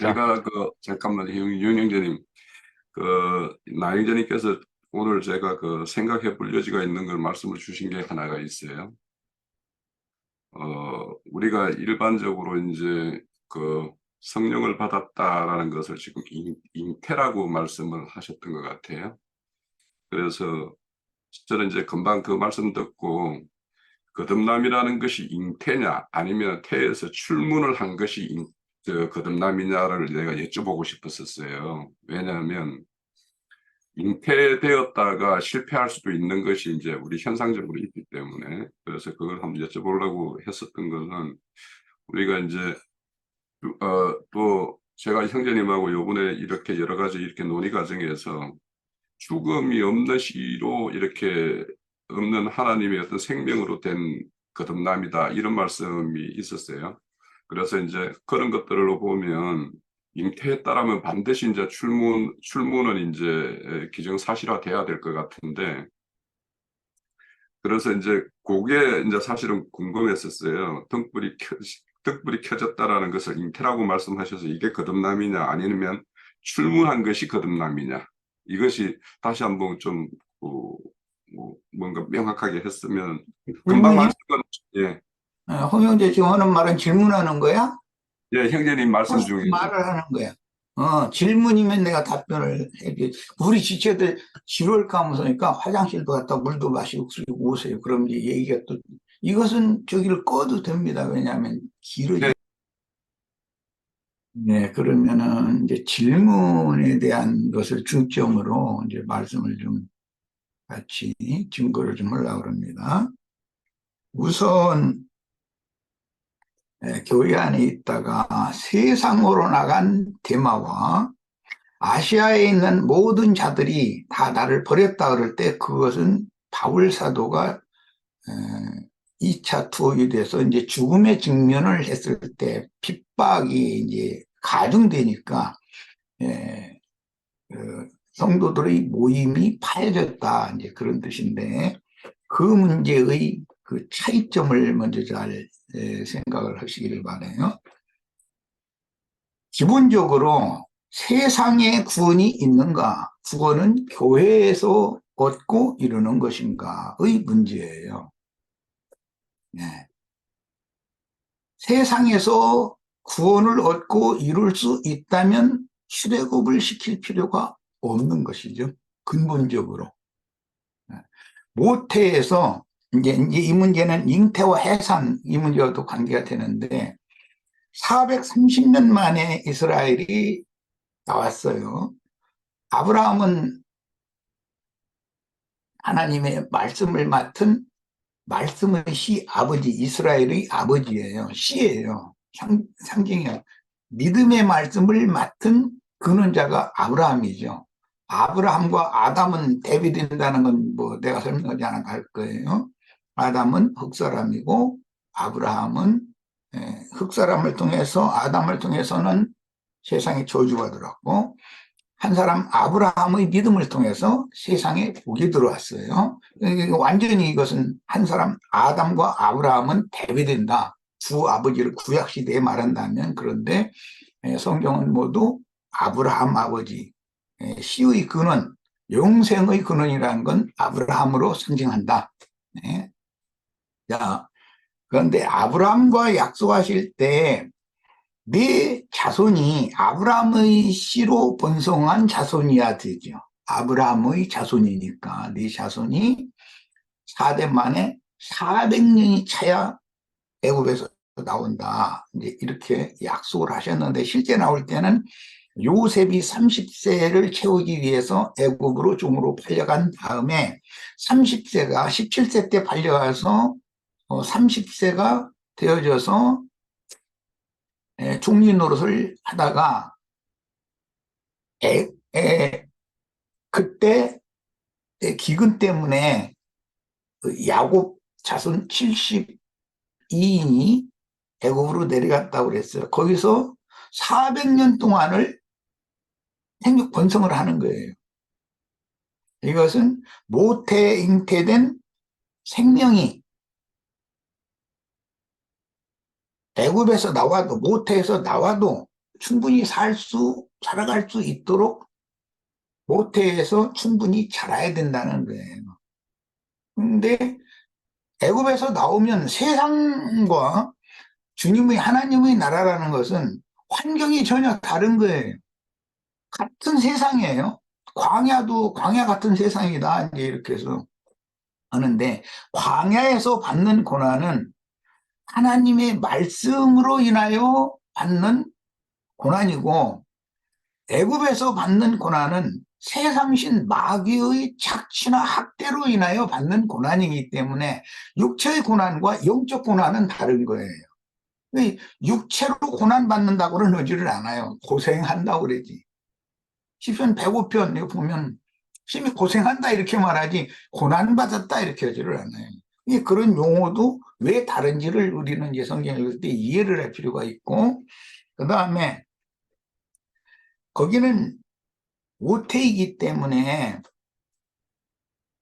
자, 제가 잠깐만요, 윤 형제님. 나영자님께서 오늘 제가 생각해 볼 여지가 있는 걸 말씀을 주신 게 하나가 있어요. 우리가 일반적으로 이제 성령을 받았다라는 것을 지금 잉태라고 말씀을 하셨던 것 같아요. 그래서 저는 이제 금방 그 말씀 듣고 거듭남이라는 것이 잉태냐 아니면 태에서 출문을 한 것이 거듭남이냐를 내가 여쭤보고 싶었었어요. 왜냐하면 잉태되었다가 실패할 수도 있는 것이 이제 우리 현상적으로 있기 때문에, 그래서 그걸 한번 여쭤보려고 했었던 것은, 우리가 이제 또 제가 형제님하고 요번에 이렇게 여러 가지 이렇게 논의 과정에서 죽음이 없는 시로 이렇게 없는 하나님의 어떤 생명으로 된 거듭남이다 이런 말씀이 있었어요. 그래서 이제 그런 것들로 보면 잉태했다라면 반드시 이제 출문은 이제 기정사실화 돼야 될 것 같은데, 그래서 이제 그게 이제 사실은 궁금했었어요. 등불이 켜졌다라는 것을 잉태라고 말씀하셔서 이게 거듭남이냐 아니면 출문한 것이 거듭남이냐, 이것이 다시 한번 좀 뭔가 명확하게 했으면. 금방 질문이요? 말씀은, 예, 홍영재 지금 하는 말은 질문하는 거야? 예, 형제님 하고 말씀 중에 싶은 말을 하는 거야. 질문이면 내가 답변을 해줘. 우리 지체들 지루할까 하면서니까 화장실도 갔다 물도 마시고 오세요. 그럼 이제 얘기가 또, 이것은 저기를 꺼도 됩니다. 왜냐하면 길어지. 예, 네, 그러면은 이제 질문에 대한 것을 중점으로 이제 말씀을 좀 같이 증거를 좀 하려고 합니다. 우선 교회 안에 있다가 세상으로 나간 데마와 아시아에 있는 모든 자들이 다 나를 버렸다 그럴 때 그것은 바울 사도가 2차 투옥이 돼서 이제 죽음의 직면을 했을 때 핍박이 이제 가중되니까 성도들의 모임이 파해졌다 이제 그런 뜻인데, 그 문제의 그 차이점을 먼저 잘 생각을 하시기를 바라요. 기본적으로 세상에 구원이 있는가, 구원은 교회에서 얻고 이루는 것인가의 문제예요. 네. 세상에서 구원을 얻고 이룰 수 있다면 출애굽을 시킬 필요가 없는 것이죠. 근본적으로. 네. 모태에서 이제 이 문제는 잉태와 해산 이 문제와도 관계가 되는데, 430년 만에 이스라엘이 나왔어요. 아브라함은 하나님의 말씀을 맡은 말씀의 시 아버지, 이스라엘의 아버지예요. 시예요. 상징이에요. 믿음의 말씀을 맡은 근원자가 아브라함이죠. 아브라함과 아담은 대비된다는 건 뭐 내가 설명하지 않아 갈 거예요. 아담은 흙사람이고 아브라함은 흙사람을 통해서, 아담을 통해서는 세상에 저주가 들어왔고, 한 사람 아브라함의 믿음을 통해서 세상에 복이 들어왔어요. 완전히 이것은 한 사람 아담과 아브라함은 대비된다. 두 아버지를 구약시대에 말한다면. 그런데 성경은 모두 아브라함 아버지, 시의 근원, 영생의 근원이라는 건 아브라함으로 상징한다. 네. 자, 그런데 아브라함과 약속하실 때 네 자손이 아브라함의 씨로 번성한 자손이야 되죠. 아브라함의 자손이니까 네 자손이 4대 만에 400년이 차야 애굽에서 나온다. 이제 이렇게 약속을 하셨는데, 실제 나올 때는 요셉이 30세를 채우기 위해서 애굽으로 종으로 팔려간 다음에 30세가 17세 때 팔려가서 30세가 되어져서 종리 노릇을 하다가 애, 애, 그때 기근 때문에 야곱 자손 72인이 애굽으로 내려갔다고 그랬어요. 거기서 400년 동안을 생육 번성을 하는 거예요. 이것은 모태 잉태된 생명이 애굽에서 나와도, 모태에서 나와도 충분히 살아갈 수 있도록 모태에서 충분히 자라야 된다는 거예요. 근데 애굽에서 나오면 세상과 하나님의 나라라는 것은 환경이 전혀 다른 거예요. 같은 세상이에요. 광야 같은 세상이다. 이제 이렇게 해서 하는데, 광야에서 받는 고난은 하나님의 말씀으로 인하여 받는 고난이고, 애굽에서 받는 고난은 세상신 마귀의 착취나 학대로 인하여 받는 고난이기 때문에 육체의 고난과 영적 고난은 다른 거예요. 육체로 고난받는다고는 하지를 않아요. 고생한다고 그러지. 시편 105편 이거 보면 심히 고생한다 이렇게 말하지 고난받았다 이렇게 하지를 않아요. 그런 용어도 왜 다른지를 우리는 이제 성경 읽을 때 이해를 할 필요가 있고, 그 다음에 거기는 모태이기 때문에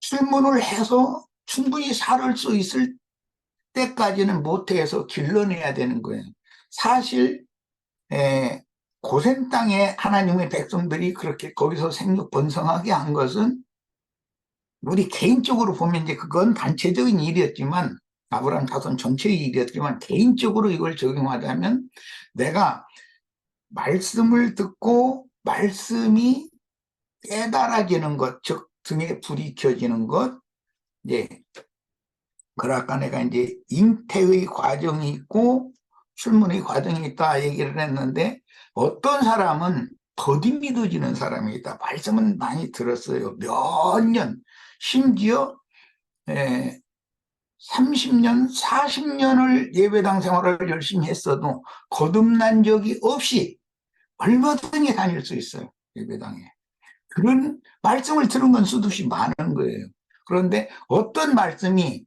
출문을 해서 충분히 살을 수 있을 때까지는 모태에서 길러내야 되는 거예요. 사실 고센 땅에 하나님의 백성들이 그렇게 거기서 생육 번성하게 한 것은 우리 개인적으로 보면 이제 그건 단체적인 일이었지만, 아브라함 자손 전체의 일이었지만, 개인적으로 이걸 적용하자면 내가 말씀을 듣고 말씀이 깨달아지는 것, 즉 등에 불이 켜지는 것, 이제 그러니까 내가 이제 잉태의 과정이 있고 출문의 과정이 있다 얘기를 했는데, 어떤 사람은 더디 믿어지는 사람이 있다. 말씀은 많이 들었어요. 몇 년, 심지어 30년, 40년을 예배당 생활을 열심히 했어도 거듭난 적이 없이 얼마든지 다닐 수 있어요. 예배당에. 그런 말씀을 들은 건 수두시 많은 거예요. 그런데 어떤 말씀이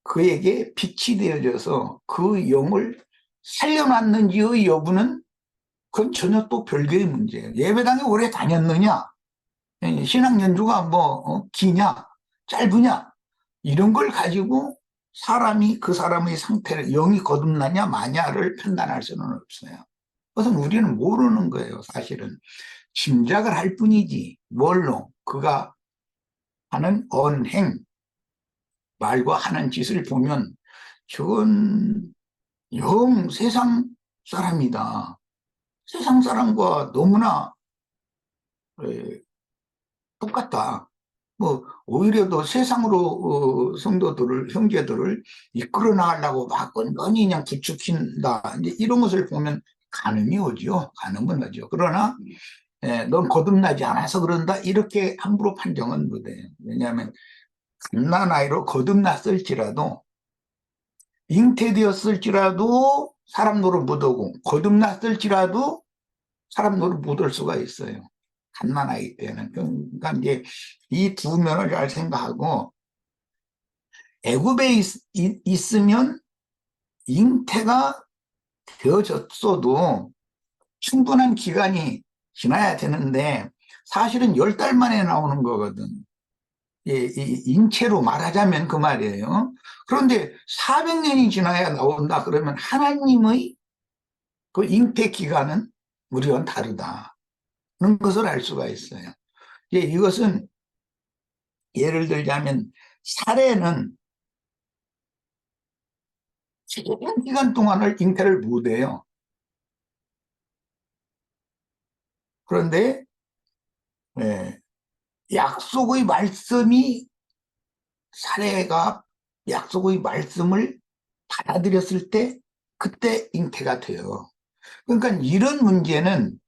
그에게 빛이 되어져서 그 영을 살려놨는지의 여부는 그건 전혀 또 별개의 문제예요. 예배당에 오래 다녔느냐, 신앙 연주가 기냐, 짧으냐, 이런 걸 가지고 사람이 그 사람의 상태를 영이 거듭나냐 마냐를 판단할 수는 없어요. 그것은 우리는 모르는 거예요. 사실은 짐작을 할 뿐이지. 뭘로? 그가 하는 언행, 말과 하는 짓을 보면 저건 영 세상 사람이다. 세상 사람과 너무나 똑같다. 오히려 더 세상으로 성도들을, 형제들을 이끌어 나가려고 막 건건히 그냥 부추긴다. 이제 이런 것을 보면 간음이 오죠. 간음은 오죠. 그러나 넌 거듭나지 않아서 그런다. 이렇게 함부로 판정은 못해요. 왜냐하면 갓난아이로 거듭났을지라도, 잉태되었을지라도 사람 노릇 못하고, 거듭났을지라도 사람 노릇 못할 수가 있어요. 갓난아이 때는. 그러니까 이제 이 두 면을 잘 생각하고, 애굽에 있으면 잉태가 되어졌어도 충분한 기간이 지나야 되는데, 사실은 10달 만에 나오는 거거든. 이 잉태로 말하자면 그 말이에요. 그런데 400년이 지나야 나온다 그러면 하나님의 그 잉태 기간은 우리와는 다르다는 것을 알 수가 있어요. 이것은 예를 들자면 사례는 최대한 기간 동안을 잉태를 못해요. 그런데 약속의 말씀이, 사례가 약속의 말씀을 받아들였을 때 그때 잉태가 돼요. 그러니까 이런 문제는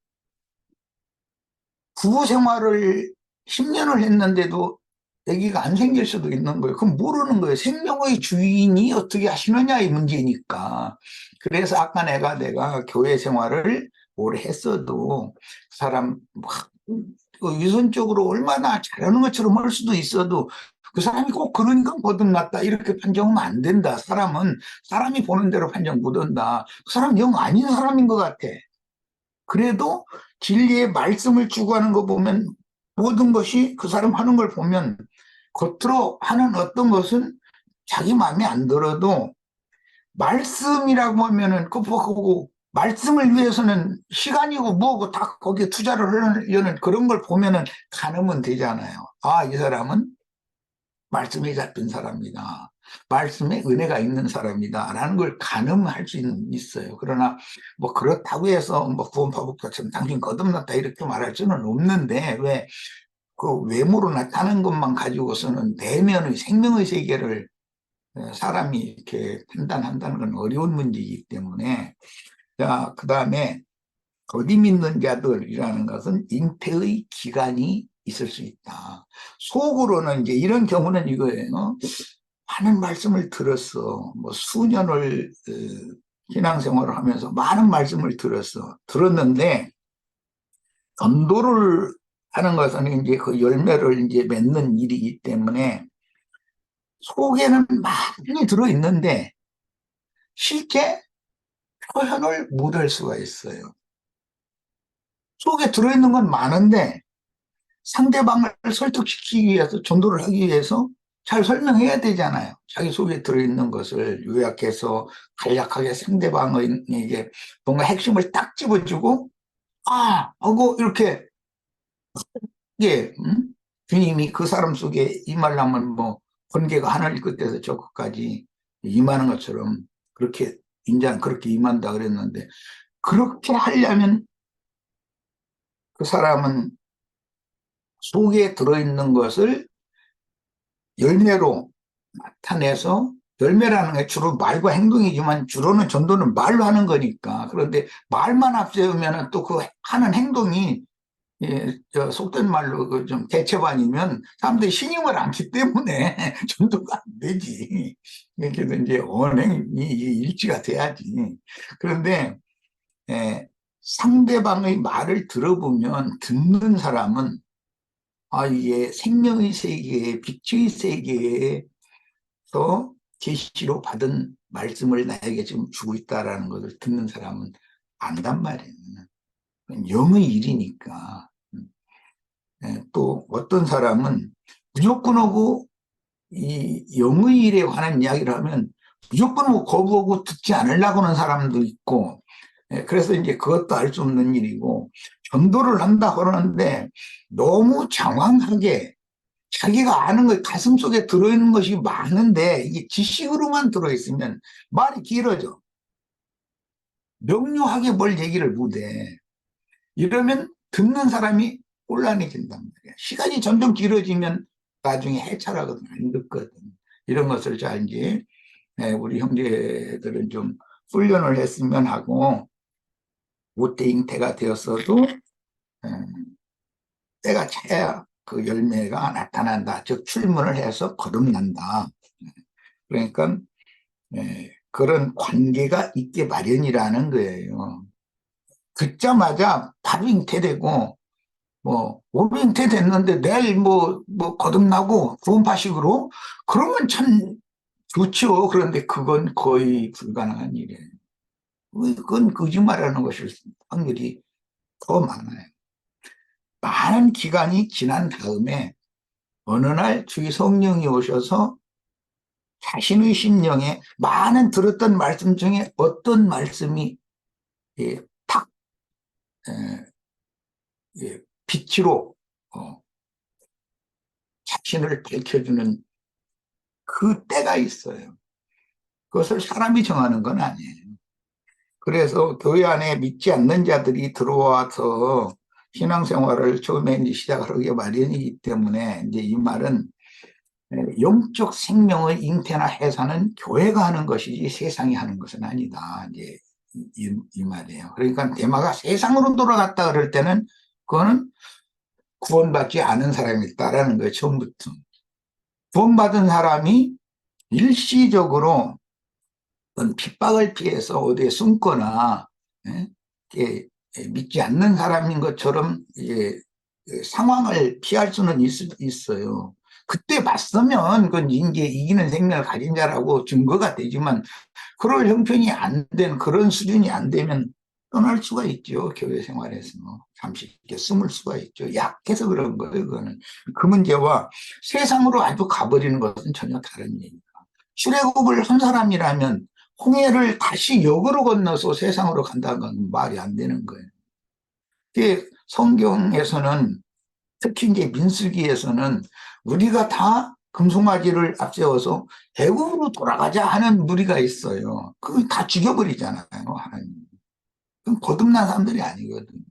부부 생활을 10년을 했는데도 아기가 안 생길 수도 있는 거예요. 그럼 모르는 거예요. 생명의 주인이 어떻게 하시느냐 이 문제니까. 그래서 아까 내가 교회 생활을 오래 했어도 그 사람 유선적으로 얼마나 잘하는 것처럼 할 수도 있어도 그 사람이 꼭 그러니까 거듭났다 이렇게 판정하면 안 된다. 사람이 보는 대로 판정 못 한다. 그 사람 영 아닌 사람인 것 같아. 그래도 진리의 말씀을 추구하는 거 보면, 모든 것이 그 사람 하는 걸 보면 겉으로 하는 어떤 것은 자기 마음에 안 들어도 말씀이라고 하면은 그거 말씀을 위해서는 시간이고 뭐고 다 거기에 투자를 하려는 그런 걸 보면은 가늠은 되잖아요. 아, 이 사람은 말씀에 잡힌 사람이다. 말씀에 은혜가 있는 사람이다. 라는 걸 가늠할 수 있어요. 그러나 뭐 그렇다고 해서 뭐 구원파국자처럼 당신 거듭났다 이렇게 말할 수는 없는데 왜 그 외모로 나타나는 것만 가지고서는 내면의 생명의 세계를 사람이 이렇게 판단한다는 건 어려운 문제이기 때문에 자, 그 다음에 거듭 있는 자들이라는 것은 잉태의 기간이 있을 수 있다. 속으로는 이제 이런 경우는 이거예요. 많은 말씀을 들었어. 뭐 수년을 신앙생활을 하면서 많은 말씀을 들었어. 들었는데 전도를 하는 것은 이제 그 열매를 이제 맺는 일이기 때문에 속에는 많이 들어 있는데 실제 표현을 못할 수가 있어요. 속에 들어있는 건 많은데 상대방을 설득시키기 위해서 전도를 하기 위해서 잘 설명해야 되잖아요. 자기 속에 들어있는 것을 요약해서 간략하게 상대방에게 뭔가 핵심을 딱 집어주고 하고 이렇게 예, 주님이 그 사람 속에 임하려면 뭐 번개가 하늘 끝에서 저 끝까지 임하는 것처럼 그렇게 인자는 그렇게 임한다 그랬는데 그렇게 하려면 그 사람은 속에 들어있는 것을 열매로 나타내서 열매라는 게 주로 말과 행동이지만 주로는 전도는 말로 하는 거니까 그런데 말만 앞세우면 또 그 하는 행동이 예, 속된 말로 그좀 대체반이면 사람들이 신임을 않기 때문에 전도가 안 되지. 그래서 이제 언행이 일치가 돼야지. 그런데 상대방의 말을 들어보면 듣는 사람은 이게 생명의 세계에 빛의 세계에서 계시로 받은 말씀을 나에게 지금 주고 있다라는 것을 듣는 사람은 안단 말이에요. 영의 일이니까. 또 어떤 사람은 무조건 하고 이 영의 일에 관한 이야기를 하면 무조건 뭐 거부하고 듣지 않으려고 하는 사람도 있고 그래서 이제 그것도 알 수 없는 일이고 전도를 한다고 그러는데 너무 장황하게 자기가 아는 것 가슴 속에 들어있는 것이 많은데 이게 지식으로만 들어있으면 말이 길어져. 명료하게 뭘 얘기를 못해. 이러면 듣는 사람이 곤란해진단 말이야. 시간이 점점 길어지면 나중에 해찰하거든, 안 듣거든. 이런 것을 잘 이제 우리 형제들은 좀 훈련을 했으면 하고 못돼 잉태가 되었어도 때가 차야 그 열매가 나타난다. 즉 출문을 해서 거듭난다. 그러니까 그런 관계가 있게 마련이라는 거예요. 듣자마자 바로 잉태되고 오늘 잉태됐는데 내일 거듭나고 구원파식으로 그러면 참 좋죠. 그런데 그건 거의 불가능한 일이에요. 그건 거짓말하는 것일 확률이 더 많아요. 많은 기간이 지난 다음에 어느 날 주의 성령이 오셔서 자신의 심령에 많은 들었던 말씀 중에 어떤 말씀이 탁 빛으로 자신을 밝혀주는 그 때가 있어요. 그것을 사람이 정하는 건 아니에요. 그래서 교회 안에 믿지 않는 자들이 들어와서 신앙생활을 처음에 이제 시작을 하기 마련이기 때문에 이제 이 말은 영적 생명의 잉태나 해산은 교회가 하는 것이지 세상이 하는 것은 아니다. 이제 이 말이에요. 그러니까 대마가 세상으로 돌아갔다 그럴 때는 그거는 구원받지 않은 사람이 있다라는 거예요. 처음부터. 구원받은 사람이 일시적으로 핍박을 피해서 어디에 숨거나 믿지 않는 사람인 것처럼 상황을 피할 수는 있어요. 그때 맞서면 그건 이제 이기는 생명을 가진 자라고 증거가 되지만 그럴 형편이 안 된 그런 수준이 안 되면 떠날 수가 있죠. 교회 생활에서 잠시 이렇게 숨을 수가 있죠. 약해서 그런 거예요. 그거는 그 문제와 세상으로 아주 가버리는 것은 전혀 다른 얘기입니다. 출애굽을 한 사람이라면 홍해를 다시 역으로 건너서 세상으로 간다는 건 말이 안 되는 거예요. 이게 성경에서는 특히 이제 민수기에서는 우리가 다 금송아지를 앞세워서 애굽으로 돌아가자 하는 무리가 있어요. 그걸 다 죽여버리잖아요, 하나님. 그건 거듭난 사람들이 아니거든요.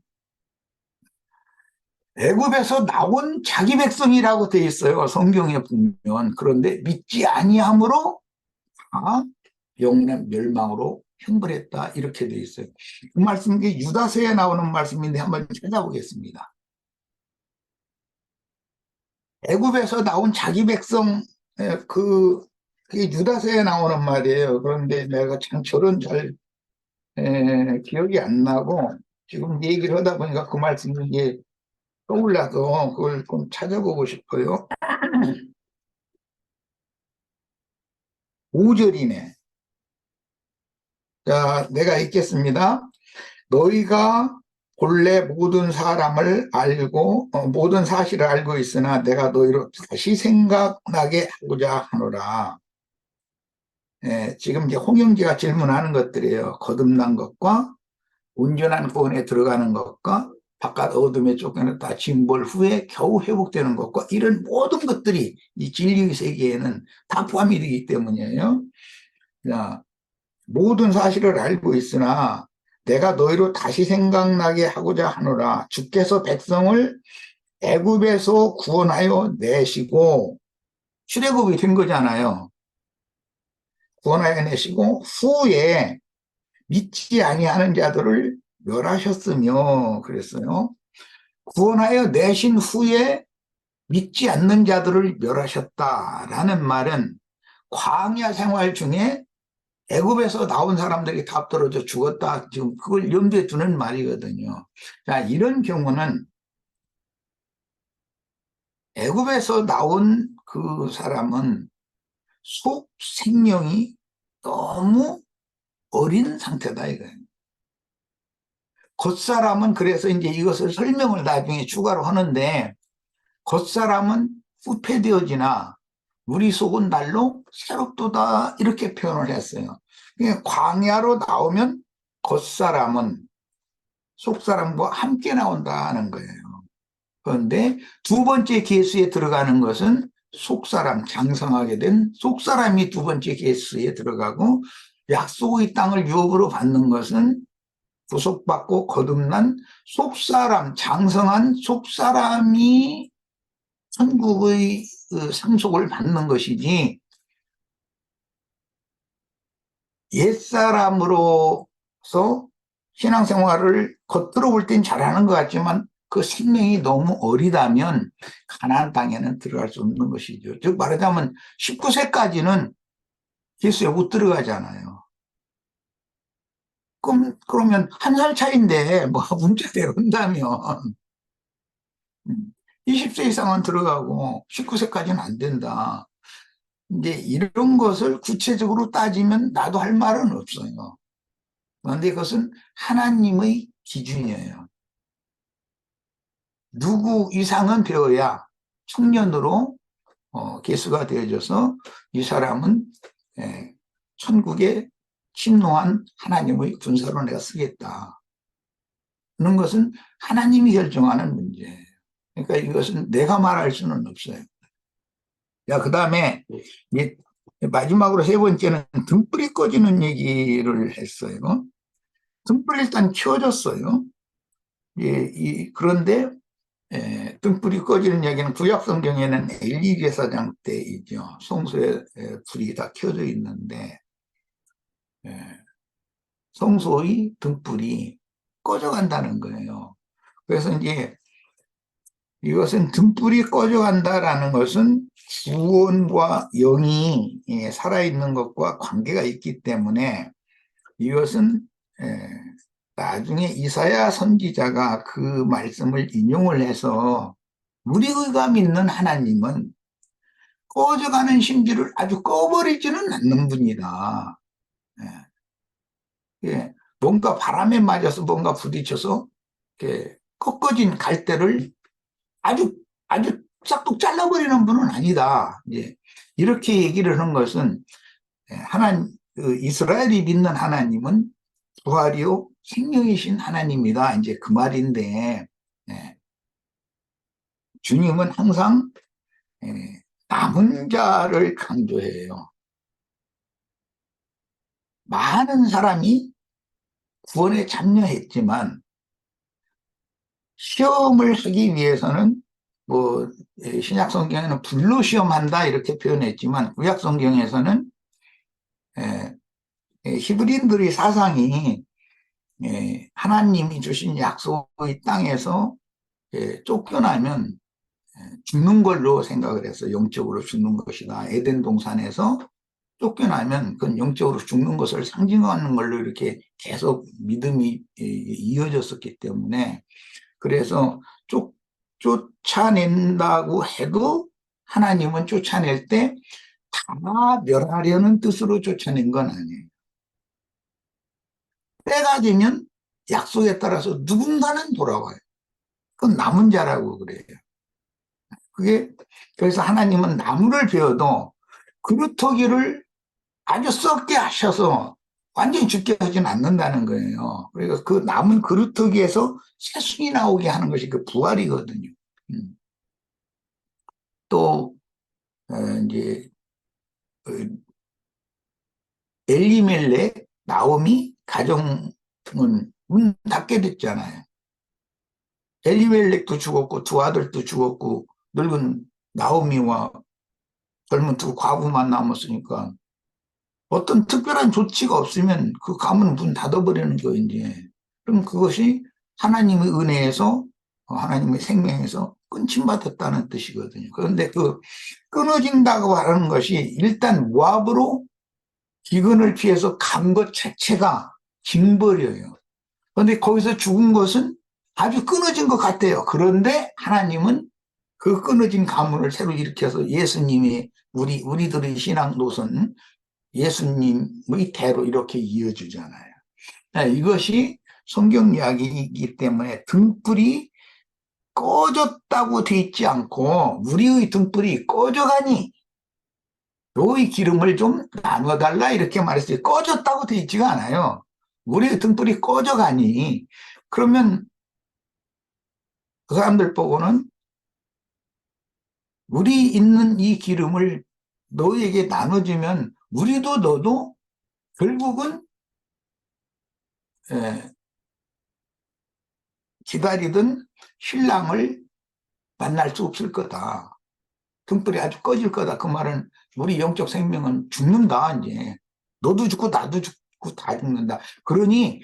애굽에서 나온 자기 백성이라고 되어 있어요, 성경에 보면. 그런데 믿지 아니함으로 다 영원한 멸망으로 형벌했다, 이렇게 되어 있어요. 그 말씀이 유다서에 나오는 말씀인데 한번 찾아보겠습니다. 애굽에서 나온 자기 백성, 그게 유다서에 나오는 말이에요. 그런데 내가 참 저런 잘 기억이 안 나고 지금 얘기를 하다 보니까 그 말씀이 이게 떠올라서 그걸 좀 찾아보고 싶어요. 5절이네. 자, 내가 읽겠습니다. 너희가 본래 모든 사람을 알고 모든 사실을 알고 있으나 내가 너희로 다시 생각나게 하고자 하노라. 지금 이제 홍영기가 질문하는 것들이에요. 거듭난 것과 온전한 구원에 들어가는 것과 바깥 어둠에 쫓겨났다 징벌 후에 겨우 회복되는 것과 이런 모든 것들이 이 진리의 세계에는 다 포함이 되기 때문이에요. 자, 모든 사실을 알고 있으나 내가 너희로 다시 생각나게 하고자 하노라. 주께서 백성을 애굽에서 구원하여 내시고 출애굽이 된 거잖아요. 구원하여 내시고 후에 믿지 아니하는 자들을 멸하셨으며 그랬어요. 구원하여 내신 후에 믿지 않는 자들을 멸하셨다라는 말은 광야 생활 중에 애굽에서 나온 사람들이 다 떨어져 죽었다. 지금 그걸 염두에 두는 말이거든요. 자, 이런 경우는 애굽에서 나온 그 사람은 속 생명이 너무 어린 상태다 이거예요. 겉사람은 그래서 이제 이것을 설명을 나중에 추가로 하는데 겉사람은 후패되어지나 우리 속은 날로 새롭도다 이렇게 표현을 했어요. 광야로 나오면 겉사람은 속사람과 함께 나온다는 거예요. 그런데 두 번째 계수에 들어가는 것은 속사람, 장성하게 된 속사람이 두 번째 계수에 들어가고 약속의 땅을 유업으로 받는 것은 구속받고 거듭난 속사람, 장성한 속사람이 천국의 상속을 받는 것이지 옛사람으로서 신앙생활을 겉으로 볼 땐 잘하는 것 같지만 그 생명이 너무 어리다면 가나안 땅에는 들어갈 수 없는 것이죠. 즉 말하자면 19세까지는 예수에 못 들어가잖아요. 그러면 한 살 차인데 뭐 문제대로 한다면 20세 이상은 들어가고 19세까지는 안 된다. 이제 이런 것을 구체적으로 따지면 나도 할 말은 없어요. 그런데 그것은 하나님의 기준이에요. 누구 이상은 되어야 청년으로 계수가 되어져서 이 사람은 천국에 침노한 하나님의 군사로 내가 쓰겠다. 그런 것은 하나님이 결정하는 문제예요. 그러니까 이것은 내가 말할 수는 없어요. 자, 그 다음에 마지막으로 세 번째는 등불이 꺼지는 얘기를 했어요. 등불이 일단 켜졌어요. 그런데 등불이 꺼지는 얘기는 구약 성경에는 엘리 제사장 때이죠. 성소에 불이 다 켜져 있는데 성소의 등불이 꺼져간다는 거예요. 그래서 이제 이것은 등불이 꺼져간다라는 것은 구원과 영이 살아있는 것과 관계가 있기 때문에 이것은 나중에 이사야 선지자가 그 말씀을 인용을 해서 우리가 믿는 하나님은 꺼져가는 심지를 아주 꺼버리지는 않는 분이다. 뭔가 바람에 맞아서 뭔가 부딪혀서 꺾어진 갈대를 아주 싹둑 잘라버리는 분은 아니다. 이렇게 얘기를 한 것은 그 이스라엘이 믿는 하나님은 부활이요 생명이신 하나님이다. 이제 그 말인데, 예, 주님은 항상 남은 자를 강조해요. 많은 사람이 구원에 참여했지만 시험을 하기 위해서는 뭐 신약 성경에는 불로 시험한다 이렇게 표현했지만 구약 성경에서는 히브리인들의 사상이 하나님이 주신 약속의 땅에서 쫓겨나면 죽는 걸로 생각을 해서 영적으로 죽는 것이다. 에덴 동산에서 쫓겨나면 그건 영적으로 죽는 것을 상징하는 걸로 이렇게 계속 믿음이 이어졌었기 때문에 그래서 쫓아낸다고 해도 하나님은 쫓아낼 때 다 멸하려는 뜻으로 쫓아낸 건 아니에요. 때가 되면 약속에 따라서 누군가는 돌아와요. 그건 남은 자라고 그래요. 그게 그래서 하나님은 나무를 베어도 그루터기를 아주 썩게 하셔서 완전히 죽게 하진 않는다는 거예요. 그러니까 그 남은 그루터기에서 새순이 나오게 하는 것이 그 부활이거든요. 또 이제 엘리멜렉, 나오미 가정은 문 닫게 됐잖아요. 엘리멜렉도 죽었고 두 아들도 죽었고 늙은 나오미와 젊은 두 과부만 남았으니까 어떤 특별한 조치가 없으면 그 가문 문 닫아버리는 거 이제. 그럼 그것이 하나님의 은혜에서 하나님의 생명에서 끊임받았다는 뜻이거든요. 그런데 그 끊어진다고 하는 것이 일단 모압으로 기근을 피해서 간 것 자체가 징벌이에요. 그런데 거기서 죽은 것은 아주 끊어진 것 같아요. 그런데 하나님은 그 끊어진 가문을 새로 일으켜서 예수님이 우리들의 신앙 노선 예수님의 대로 이렇게 이어주잖아요. 이것이 성경 이야기이기 때문에 등불이 꺼졌다고 돼 있지 않고 우리의 등불이 꺼져가니 너의 기름을 좀 나눠달라 이렇게 말했어요. 꺼졌다고 돼 있지가 않아요. 우리의 등불이 꺼져가니 그러면 그 사람들 보고는 우리 있는 이 기름을 너에게 나눠주면 우리도 너도 결국은 기다리던 신랑을 만날 수 없을 거다. 등불이 아주 꺼질 거다. 그 말은 우리 영적 생명은 죽는다. 이제 너도 죽고 나도 죽고 다 죽는다. 그러니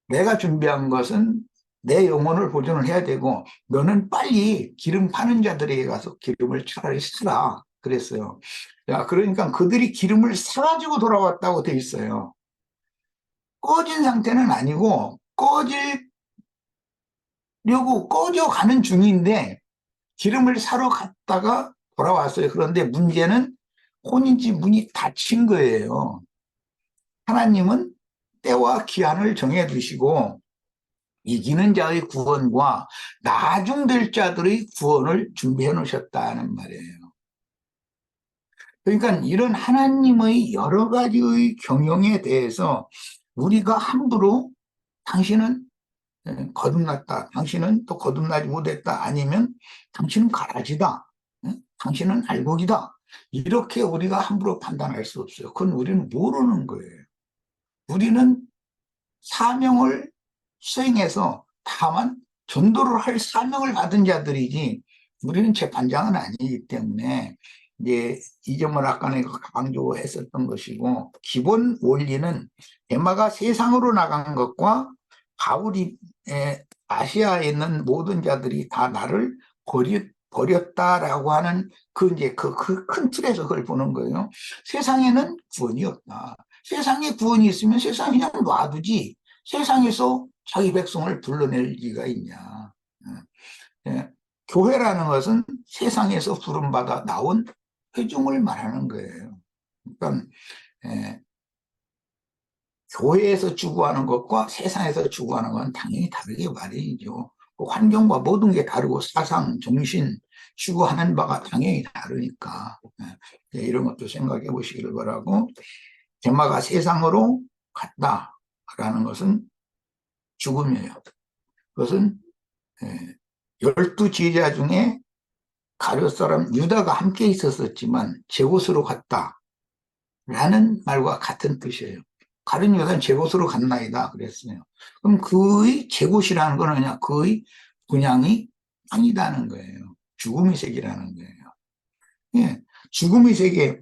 내가 준비한 것은 내 영혼을 보존을 해야 되고 너는 빨리 기름 파는 자들에게 가서 기름을 차라리 쓰라 그랬어요. 야, 그러니까 그들이 기름을 사가지고 돌아왔다고 돼 있어요. 꺼진 상태는 아니고 꺼져가는 중인데 기름을 사러 갔다가 돌아왔어요. 그런데 문제는 혼인집 문이 닫힌 거예요. 하나님은 때와 기한을 정해두시고 이기는 자의 구원과 나중될 자들의 구원을 준비해 놓으셨다는 말이에요. 그러니까 이런 하나님의 여러 가지의 경영에 대해서 우리가 함부로 당신은 거듭났다. 당신은 또 거듭나지 못했다. 아니면 당신은 가라지다. 당신은 알곡이다. 이렇게 우리가 함부로 판단할 수 없어요. 그건 우리는 모르는 거예요. 우리는 사명을 수행해서 다만 전도를 할 사명을 받은 자들이지 우리는 재판장은 아니기 때문에 이제 이 점을 아까 내가 강조했었던 것이고 기본 원리는 데마가 세상으로 나간 것과 바울이 아시아에 있는 모든 자들이 다 나를 버렸다라고 하는 그 이제 그 큰 틀에서 그걸 보는 거예요. 세상에는 구원이 없다. 세상에 구원이 있으면 세상 그냥 놔두지. 세상에서 자기 백성을 불러낼 리가 있냐. 교회라는 것은 세상에서 부름받아 나온 회중을 말하는 거예요. 그러니까 교회에서 추구하는 것과 세상에서 추구하는 건 당연히 다르게 말이죠. 그 환경과 모든 게 다르고 사상, 정신, 추구하는 바가 당연히 다르니까 이런 것도 생각해 보시기를 바라고, 대마가 세상으로 갔다라는 것은 죽음이에요. 그것은 12 제자 중에 가룟 사람 유다가 함께 있었었지만 제 곳으로 갔다라는 말과 같은 뜻이에요. 가룟 유다는 제 곳으로 갔나이다 그랬어요. 그럼 그의 제 곳이라는 건 뭐냐? 그의 분향이 아니다는 거예요. 죽음의 세계라는 거예요. 예, 죽음의 세계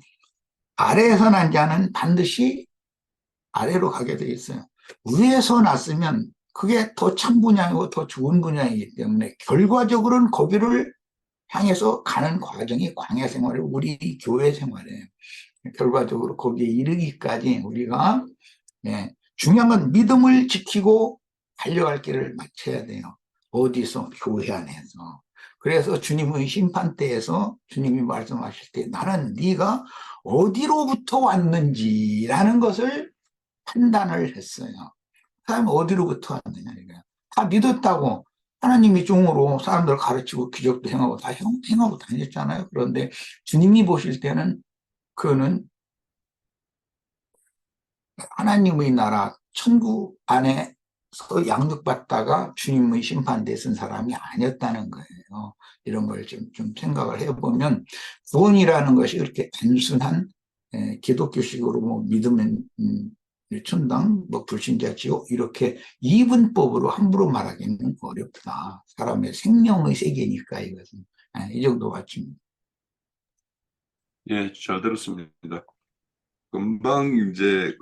아래에서 난 자는 반드시 아래로 가게 돼 있어요. 위에서 났으면 그게 더 참 분향이고 더 좋은 분향이기 때문에 결과적으로는 거기를 향해서 가는 과정이 광야 생활이고 우리 교회 생활이에요. 결과적으로 거기에 이르기까지 우리가 중요한 건 믿음을 지키고 달려갈 길을 맞춰야 돼요. 어디서? 교회 안에서. 그래서 주님의 심판대에서 주님이 말씀하실 때 나는 네가 어디로부터 왔는지라는 것을 판단을 했어요. 사람이 어디로부터 왔느냐 이거야. 다 믿었다고 하나님이 종으로 사람들 가르치고 기적도 행하고 다 행하고 다녔잖아요. 그런데 주님이 보실 때는 그는 하나님의 나라 천국 안에서 양육받다가 주님의 심판대에 쓴 사람이 아니었다는 거예요. 이런 걸 좀 생각을 해보면 구원이라는 것이 그렇게 단순한 기독교식으로 뭐 믿으면 천당, 뭐 불신자 지옥 이렇게 이분법으로 함부로 말하기는 어렵다. 사람의 생명의 세계니까 이것은 이 정도 같습니다. 예, 잘 들었습니다. 금방 이제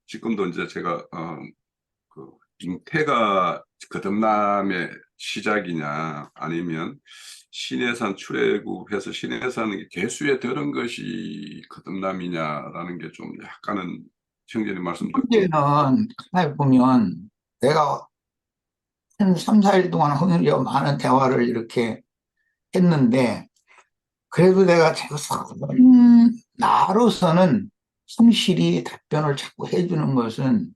지금도 이제 제가 그 잉태가 거듭남의 시작이냐 아니면 시내산 출애굽해서 시내산 개수에 들은 것이 거듭남이냐라는 게 좀 약간은 형제님 말씀 듣고 문제는 하나 보면 내가 한 3, 4일 동안 흥미로운 많은 대화를 이렇게 했는데 그래도 내가 나로서는 성실히 답변을 자꾸 해주는 것은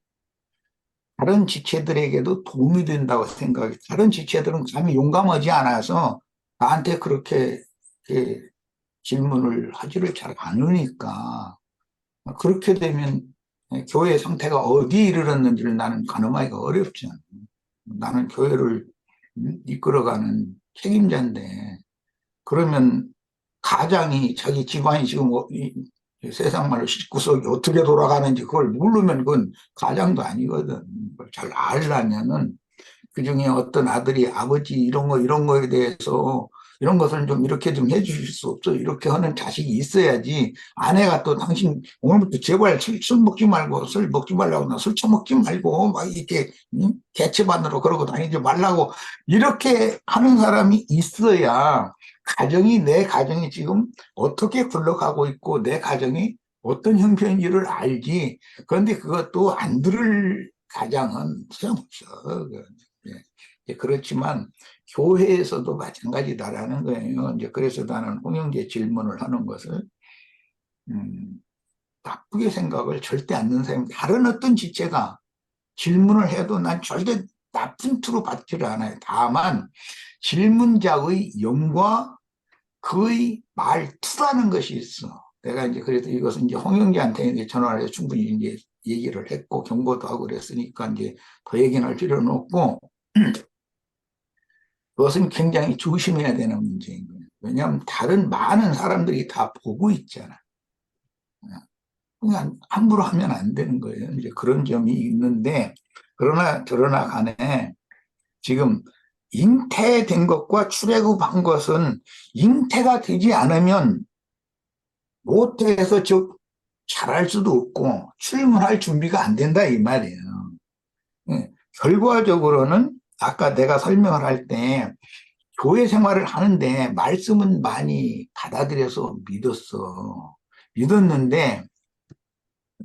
다른 지체들에게도 도움이 된다고 생각해. 다른 지체들은 감히 용감하지 않아서 나한테 그렇게 질문을 하지를 잘 않으니까 그렇게 되면 교회 상태가 어디에 이르렀는지를 나는 가늠하기가 어렵지 않아요. 나는 교회를 이끌어가는 책임자인데 그러면 가장이 자기 집안이 지금 세상 말로 십구석이 어떻게 돌아가는지 그걸 모르면 그건 가장도 아니거든. 그걸 잘 알려면은 그중에 어떤 아들이 아버지 이런 거에 대해서 이런 것을 좀 이렇게 좀 해주실 수 없어 이렇게 하는 자식이 있어야지. 아내가 또 당신 오늘부터 제발 술 먹지 말고 술 먹지 말라고 나 술 처먹지 말고 막 이렇게 개체반으로 그러고 다니지 말라고 이렇게 하는 사람이 있어야 내 가정이 지금 어떻게 굴러가고 있고 내 가정이 어떤 형편인지를 알지. 그런데 그것도 안 들을 가장은 소용없어. 그렇지만 교회에서도 마찬가지다라는 거예요. 이제 그래서 나는 홍영재 질문을 하는 것을 나쁘게 생각을 절대 않는 사람, 다른 어떤 지체가 질문을 해도 난 절대 나쁜 투로 받지를 않아요. 다만 질문자의 영과 그의 말투라는 것이 있어. 내가 이제 그래도 이것은 이제 홍영재한테 이제 전화를 해서 충분히 이제 얘기를 했고 경고도 하고 그랬으니까 이제 더 얘기는 할 필요는 없고 그것은 굉장히 조심해야 되는 문제인 거예요. 왜냐하면 다른 많은 사람들이 다 보고 있잖아. 그냥 함부로 하면 안 되는 거예요. 이제 그런 점이 있는데 그러나 간에 지금 잉태된 것과 출애굽한 것은 잉태가 되지 않으면 모태에서 즉 잘할 수도 없고 출문할 준비가 안 된다 이 말이에요. 결과적으로는 아까 내가 설명을 할 때 교회 생활을 하는데 말씀은 많이 받아들여서 믿었는데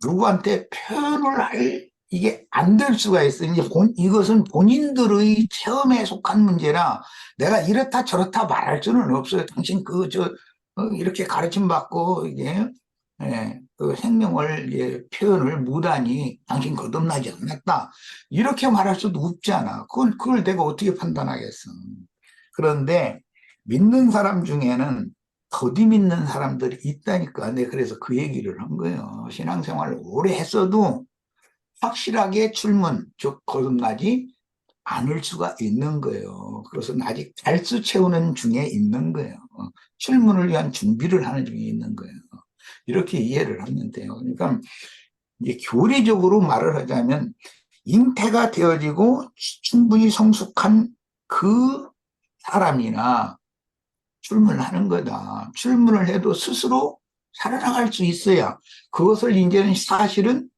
누구한테 표현을 할 이게 안 될 수가 있어요. 이것은 본인들의 체험에 속한 문제라 내가 이렇다 저렇다 말할 수는 없어요. 당신 이렇게 가르침 받고 이게 그 생명을 표현을 무단히 당신 거듭나지 않았다. 이렇게 말할 수도 없잖아. 그걸 내가 어떻게 판단하겠어. 그런데 믿는 사람 중에는 더디 믿는 사람들이 있다니까. 내가 그래서 그 얘기를 한 거예요. 신앙생활을 오래 했어도 확실하게 출문, 즉 거듭나지 않을 수가 있는 거예요. 그것은 아직 달수 채우는 중에 있는 거예요. 출문을 위한 준비를 하는 중에 있는 거예요. 이렇게 이해를 하면 돼요. 그러니까 이제 교리적으로 말을 하자면 잉태가 되어지고 충분히 성숙한 그 사람이나 출문을 하는 거다. 출문을 해도 스스로 살아나갈 수 있어야 그것을 이제는 사실은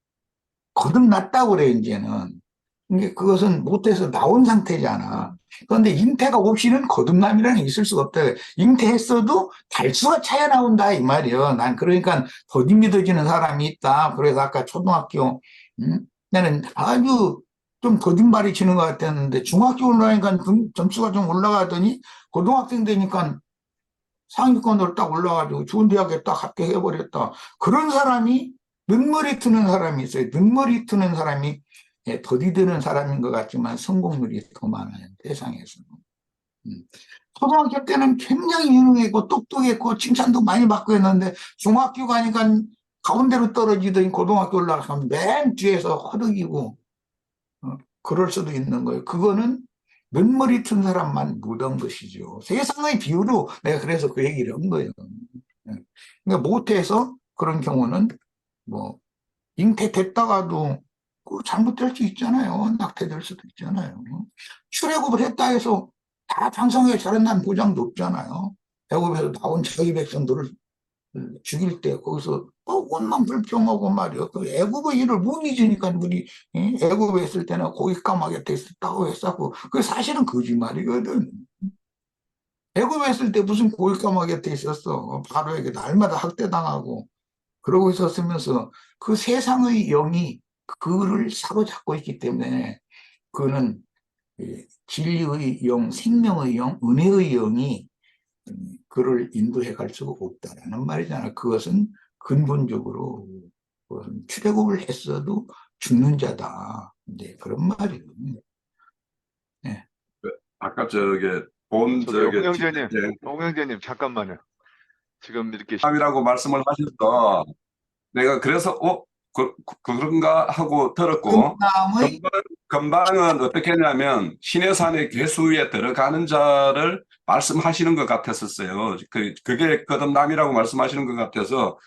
거듭났다고 그래요, 이제는. 근데 그것은 못해서 나온 상태잖아. 그런데 잉태가 없이는 거듭남이라는 게 있을 수가 없다. 잉태했어도 달수가 차야 나온다, 이 말이에요. 난 그러니까 더디 믿어지는 사람이 있다. 그래서 아까 초등학교, 나는 아주 좀 거짓말이 치는 것 같았는데 중학교 올라가니까 점수가 좀 올라가더니 고등학생 되니까 상위권으로 딱 올라가지고 좋은 대학에 딱 합격해버렸다. 그런 사람이 눈물이 트는 사람이 있어요. 눈물이 트는 사람이 더디드는 사람인 것 같지만 성공률이 더 많아요. 세상에서. 음. 초등학교 때는 굉장히 유능했고 똑똑했고 칭찬도 많이 받고 했는데 중학교 가니까 가운데로 떨어지더니 고등학교 올라가면 맨 뒤에서 허덕이고 그럴 수도 있는 거예요. 그거는 눈물이 튼 사람만 못한 것이죠. 세상의 비유로 내가 그래서 그 얘기를 한 거예요. 그러니까 못해서 그런 경우는 뭐 잉태됐다가도 그 잘못될 수 있잖아요. 낙태될 수도 있잖아요. 출애굽을 했다 해서 다 장성하게 잘한다는 보장도 없잖아요. 애굽에서 나온 자기 백성들을 죽일 때 거기서 원만 불평하고 말이요. 그 애굽의 일을 못 잊으니까 우리 애굽에 있을 때는 고기 까마귀 됐었다고 했었고 그 사실은 거짓말이거든. 애굽에 있을 때 무슨 고기 까마귀 돼 있었어. 바로에게 날마다 학대당하고 그러고 있었으면서 그 세상의 영이 그를 사로잡고 있기 때문에 그는 진리의 영, 생명의 영, 은혜의 영이 그를 인도해 갈 수가 없다라는 말이잖아. 그것은 근본적으로 그것은 출애굽을 했어도 죽는 자다. 이제 그런 말이에요. 네. 아까 저게 본 저기 저게 홍영재님, 홍영재님 잠깐만요. 지금 이렇게 이라고 말씀을 하셔서 내가 그래서 그런가 하고 들었고 끝남의 금방은 어떻게 했냐면 신해산의 괴수에 들어가는 자를 말씀하시는 것 같았었어요. 그게 거듭남이라고 말씀하시는 것 같아서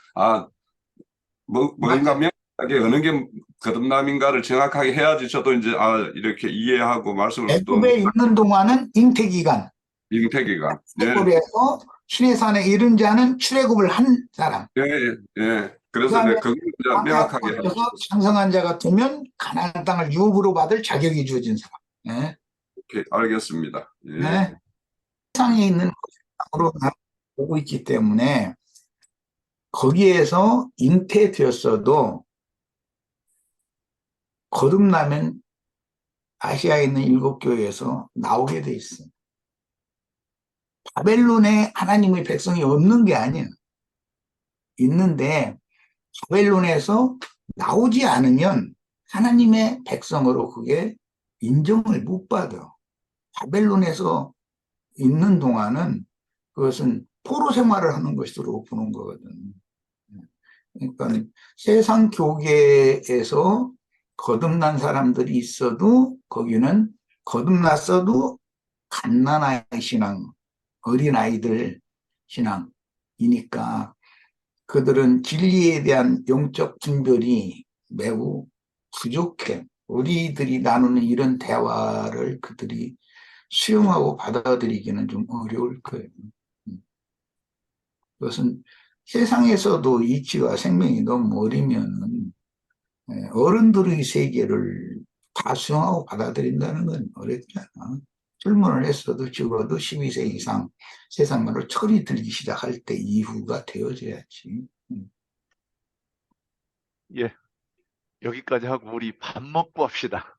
뭔가 명확하게 어느 게 거듭남인가를 정확하게 해야지 저도 이제 이렇게 이해하고 말씀을 또 애굽에 있는 동안은 잉태기간, 잉태기가 애굽에서 신해산에 이른 자는 출애굽을 한 사람. 예. 그래서 그다음에 내가 그걸 그냥 명확하게 서 상성한 자가 되면 가나안 땅을 유업으로 받을 자격이 주어진 사람. 네. 이렇게 알겠습니다. 예. 네. 세상에 있는 것으로 보고 있기 때문에 거기에서 잉태되었어도 거듭나면 아시아에 있는 7교회에서 나오게 돼 있어. 바벨론에 하나님의 백성이 없는 게 아니야. 있는데 바벨론에서 나오지 않으면 하나님의 백성으로 그게 인정을 못 받아. 바벨론에서 있는 동안은 그것은 포로 생활을 하는 것으로 보는 거거든. 그러니까 세상 교계에서 거듭난 사람들이 있어도 거기는 거듭났어도 갓난아이 신앙, 어린아이들 신앙이니까 그들은 진리에 대한 영적 분별이 매우 부족해. 우리들이 나누는 이런 대화를 그들이 수용하고 받아들이기는 좀 어려울 거예요. 그것은 세상에서도 이치와 생명이 너무 어리면 어른들의 세계를 다 수용하고 받아들인다는 건 어렵지 않아. 출문을 했어도 적어도 12세 이상 세상으로 철이 들기 시작할 때 이후가 되어져야지. 예, 여기까지 하고 우리 밥 먹고 합시다.